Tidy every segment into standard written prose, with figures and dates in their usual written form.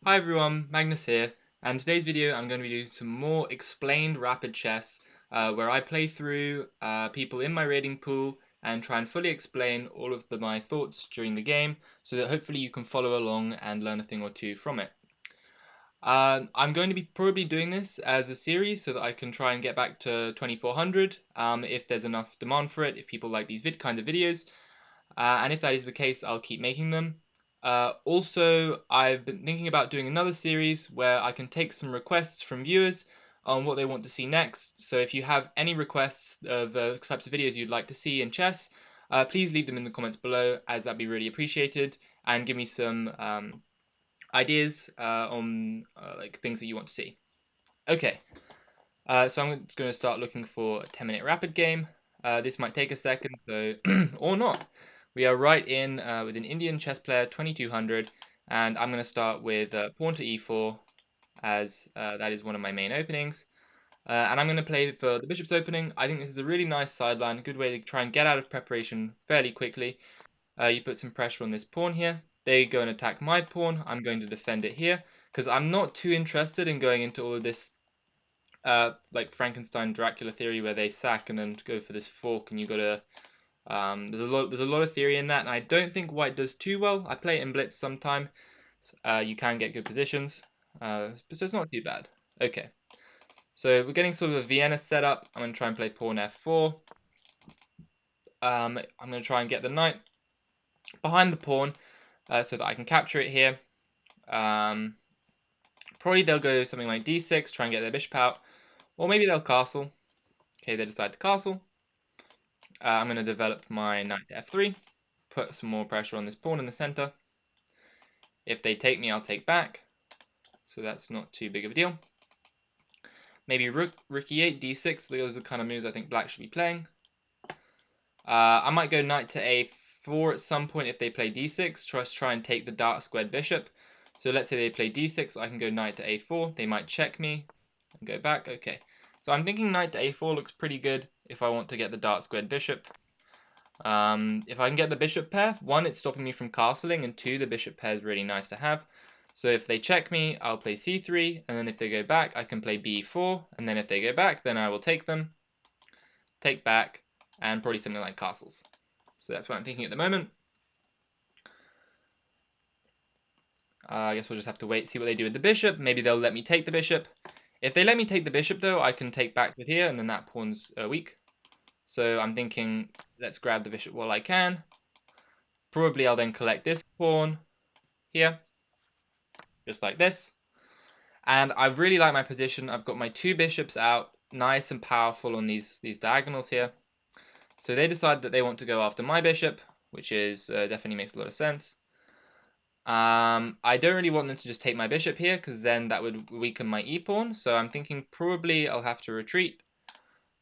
Hi everyone, Magnus here, and today's video I'm going to be doing some more explained rapid chess, where I play through people in my rating pool and try and fully explain all of my thoughts during the game, so that hopefully you can follow along and learn a thing or two from it. I'm going to be probably doing this as a series so that I can try and get back to 2400 if there's enough demand for it, if people like these kinds of videos. And if that is the case, I'll keep making them. Also, I've been thinking about doing another series where I can take some requests from viewers on what they want to see next. So if you have any requests of the types of videos you'd like to see in chess, please leave them in the comments below, as that'd be really appreciated, and give me some ideas on like things that you want to see. Okay, so I'm just going to start looking for a 10-minute rapid game. This might take a second, so or not. We are right in with an Indian chess player, 2200, and I'm going to start with pawn to e4, as that is one of my main openings. And I'm going to play for the bishop's opening. I think this is a really nice sideline, a good way to try and get out of preparation fairly quickly. You put some pressure on this pawn here. They go and attack my pawn. I'm going to defend it here, because I'm not too interested in going into all of this like Frankenstein Dracula theory where they sack and then go for this fork, and you gotta there's a lot of theory in that, and I don't think white does too well. I play it in blitz sometime. You can get good positions, so it's not too bad. Okay, so we're getting sort of a Vienna setup. I'm gonna try and play pawn f4. I'm gonna try and get the knight behind the pawn so that I can capture it here. Probably they'll go something like d6, try and get their bishop out, or maybe they'll castle. Okay, they decide to castle. I'm going to develop my knight to f3, put some more pressure on this pawn in the center. If they take me, I'll take back, so that's not too big of a deal. Maybe rook e8, d6, those are the kind of moves I think black should be playing. I might go knight to a4 at some point if they play d6, try and take the dark squared bishop. So let's say they play d6, I can go knight to a4, they might check me and go back. Okay, so I'm thinking knight to a4 looks pretty good if I want to get the dark squared bishop. If I can get the bishop pair, one, it's stopping me from castling, and two, the bishop pair is really nice to have. So if they check me, I'll play c3, and then if they go back, I can play b4, and then if they go back, then I will take them, take back, and probably something like castles. So that's what I'm thinking at the moment. I guess we'll just have to wait, see what they do with the bishop. Maybe they'll let me take the bishop. If they let me take the bishop, though, I can take back with here, and then that pawn's weak. So I'm thinking, let's grab the bishop while I can. Probably I'll then collect this pawn here, just like this. And I really like my position. I've got my two bishops out, nice and powerful on these diagonals here. So they decide that they want to go after my bishop, which is definitely makes a lot of sense. I don't really want them to just take my bishop here, because then that would weaken my e-pawn. So I'm thinking probably I'll have to retreat.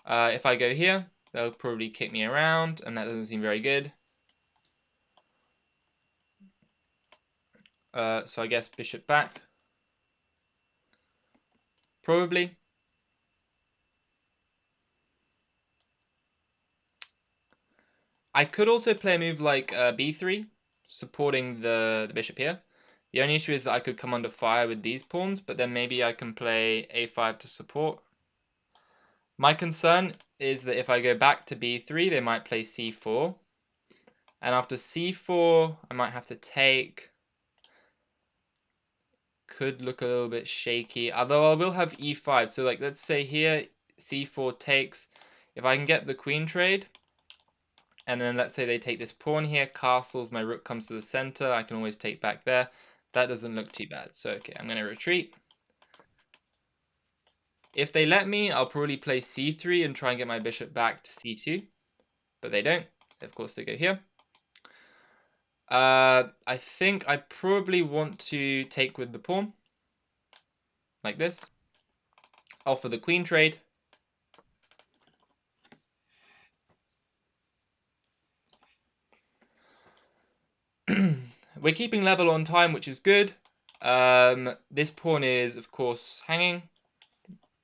If I go here, they'll probably kick me around, and that doesn't seem very good. So I guess bishop back. Probably. I could also play a move like b3, supporting the bishop here. The only issue is that I could come under fire with these pawns, but then maybe I can play a5 to support. My concern is that if I go back to b3, they might play c4. And after c4, I might have to take. Could look a little bit shaky, although I will have e5. So like, let's say here, c4 takes. If I can get the queen trade, and then let's say they take this pawn here, castles, my rook comes to the center, I can always take back there. That doesn't look too bad. So okay, I'm going to retreat. If they let me, I'll probably play c3 and try and get my bishop back to c2. But they don't. Of course, they go here. I think I probably want to take with the pawn. Like this. Offer the queen trade. We're keeping level on time, which is good. This pawn is, of course, hanging,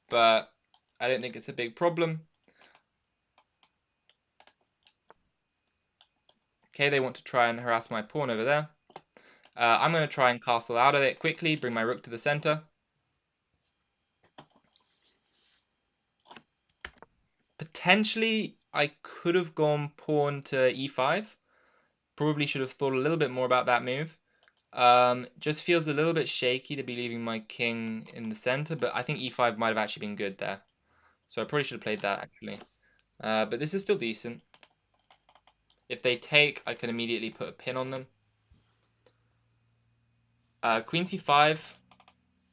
but I don't think it's a big problem. Okay, they want to try and harass my pawn over there. I'm going to try and castle out of it quickly, bring my rook to the center. Potentially, I could have gone pawn to e5. Probably should have thought a little bit more about that move. Just feels a little bit shaky to be leaving my king in the center, but I think e5 might have actually been good there. So I probably should have played that, actually. But this is still decent. If they take, I can immediately put a pin on them. Queen c5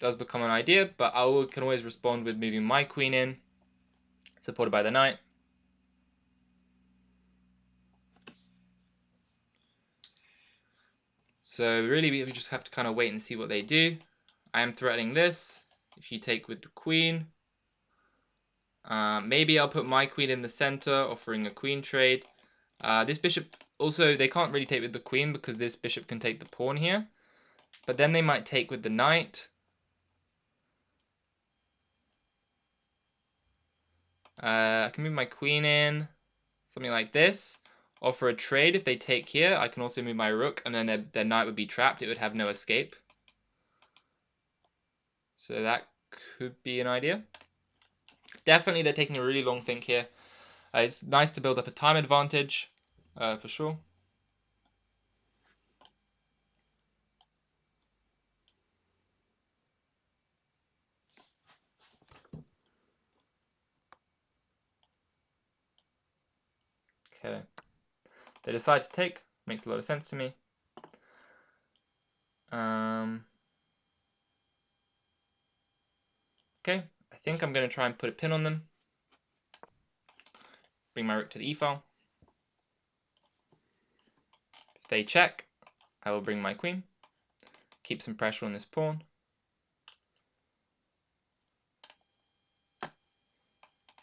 does become an idea, but I can always respond with moving my queen in, supported by the knight. So really we just have to kind of wait and see what they do. I am threatening this. If you take with the queen, maybe I'll put my queen in the center, offering a queen trade. This bishop, also they can't really take with the queen because this bishop can take the pawn here. But then they might take with the knight. I can move my queen in, something like this. Offer a trade if they take here. I can also move my rook, and then their knight would be trapped. It would have no escape. So that could be an idea. Definitely they're taking a really long think here. It's nice to build up a time advantage, for sure. Okay. They decide to take. Makes a lot of sense to me. Okay, I think I'm going to try and put a pin on them. Bring my rook to the e-file. If they check, I will bring my queen. Keep some pressure on this pawn.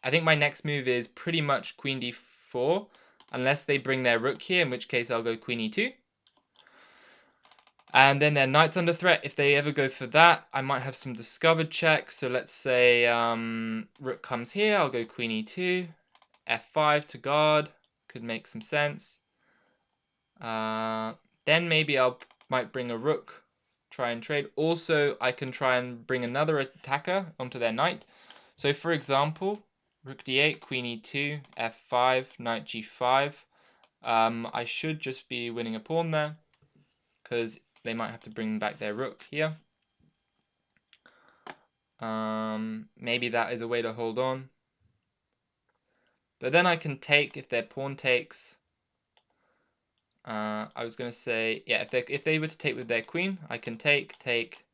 I think my next move is pretty much queen d4, unless they bring their rook here, in which case I'll go queen e2. And then their knight's under threat. If they ever go for that, I might have some discovered checks. So let's say rook comes here, I'll go queen e2, f5 to guard, could make some sense. Then maybe might bring a rook, try and trade. Also, I can try and bring another attacker onto their knight. So for example, rook d8, queen e2, f5, knight g5. I should just be winning a pawn there, because they might have to bring back their rook here. Maybe that is a way to hold on. But then I can take if their pawn takes. I was going to say, yeah, if they were to take with their queen, I can take,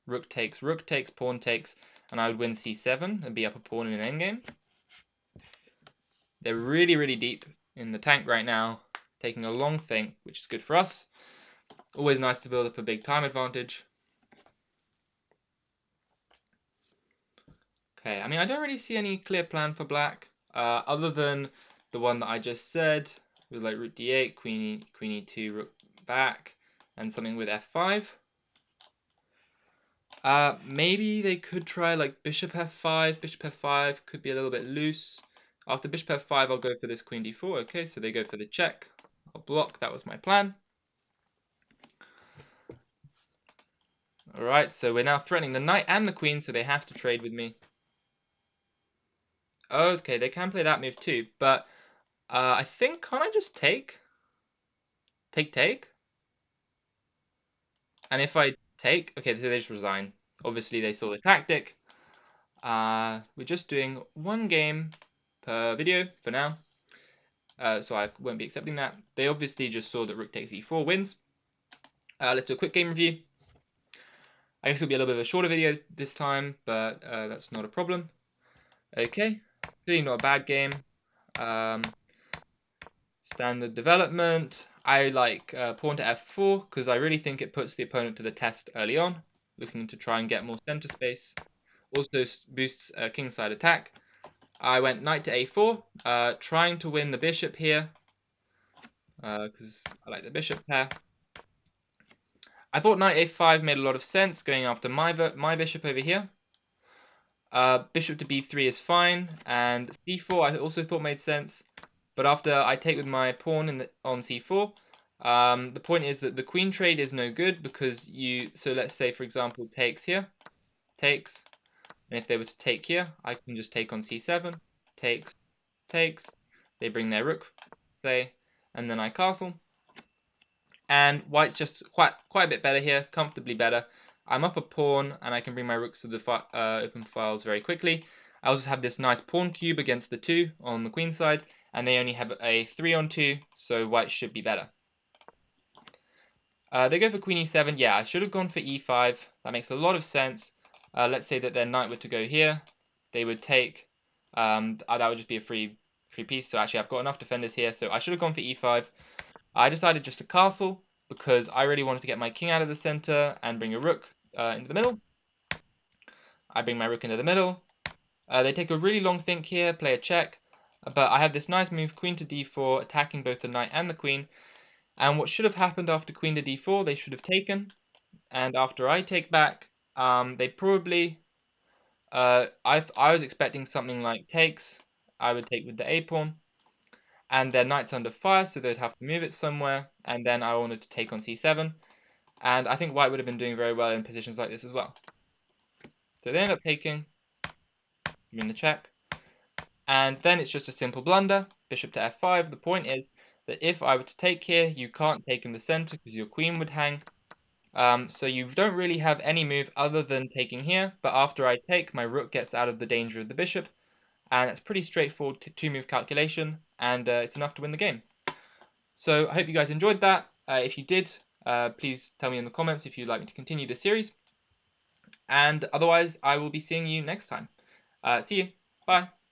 rook takes, pawn takes, and I would win c7 and be up a pawn in an endgame. They're really, really deep in the tank right now, taking a long think, which is good for us. Always nice to build up a big time advantage. Okay, I mean, I don't really see any clear plan for black, other than the one that I just said, with like rook d8, queen e2, rook back, and something with f5. Maybe they could try like bishop f5. Bishop f5 could be a little bit loose. After bishop f5, I'll go for this queen d4. Okay, so they go for the check. I'll block. That was my plan. Alright, so we're now threatening the knight and the queen, so they have to trade with me. Okay, they can play that move too, but I think, can't I just take? Take? And if I take, okay, so they just resign. Obviously, they saw the tactic. We're just doing one game per video for now. So I won't be accepting that. They obviously just saw that rook takes e4 wins. Let's do a quick game review. I guess it'll be a little bit of a shorter video this time, but that's not a problem. Okay, really not a bad game. Standard development. I like pawn to f4 because I really think it puts the opponent to the test early on, looking to try and get more center space. Also boosts kingside attack. I went knight to a4, trying to win the bishop here, because I like the bishop pair. I thought knight a5 made a lot of sense, going after my bishop over here. Bishop to b3 is fine, and c4 I also thought made sense. But after I take with my pawn on c4, The point is that the queen trade is no good because so let's say for example takes here, takes, and if they were to take here, I can just take on c7, takes, takes, they bring their rook, say, and then I castle. And white's just quite a bit better here, comfortably better. I'm up a pawn, and I can bring my rooks to the open files very quickly. I also have this nice pawn cube against the 2 on the queen side, and they only have a 3-on-2, so white should be better. They go for queen e7. Yeah, I should have gone for e5. That makes a lot of sense. Let's say that their knight were to go here. They would take... that would just be a free piece, so actually I've got enough defenders here, so I should have gone for e5. I decided just to castle because I really wanted to get my king out of the center and bring a rook into the middle. I bring my rook into the middle. They take a really long think here, play a check, but I have this nice move, queen to d4, attacking both the knight and the queen. And what should have happened after queen to d4, they should have taken. And after I take back, they probably... I was expecting something like takes. I would take with the a-pawn. And their knight's under fire, so they'd have to move it somewhere, and then I wanted to take on c7, and I think white would have been doing very well in positions like this as well. So they end up taking, giving the check, and then it's just a simple blunder, bishop to f5. The point is that if I were to take here, you can't take in the center because your queen would hang, so you don't really have any move other than taking here, but after I take, my rook gets out of the danger of the bishop, and it's pretty straightforward two-move calculation, and it's enough to win the game. So I hope you guys enjoyed that. If you did, please tell me in the comments if you'd like me to continue this series. And otherwise, I will be seeing you next time. See you. Bye.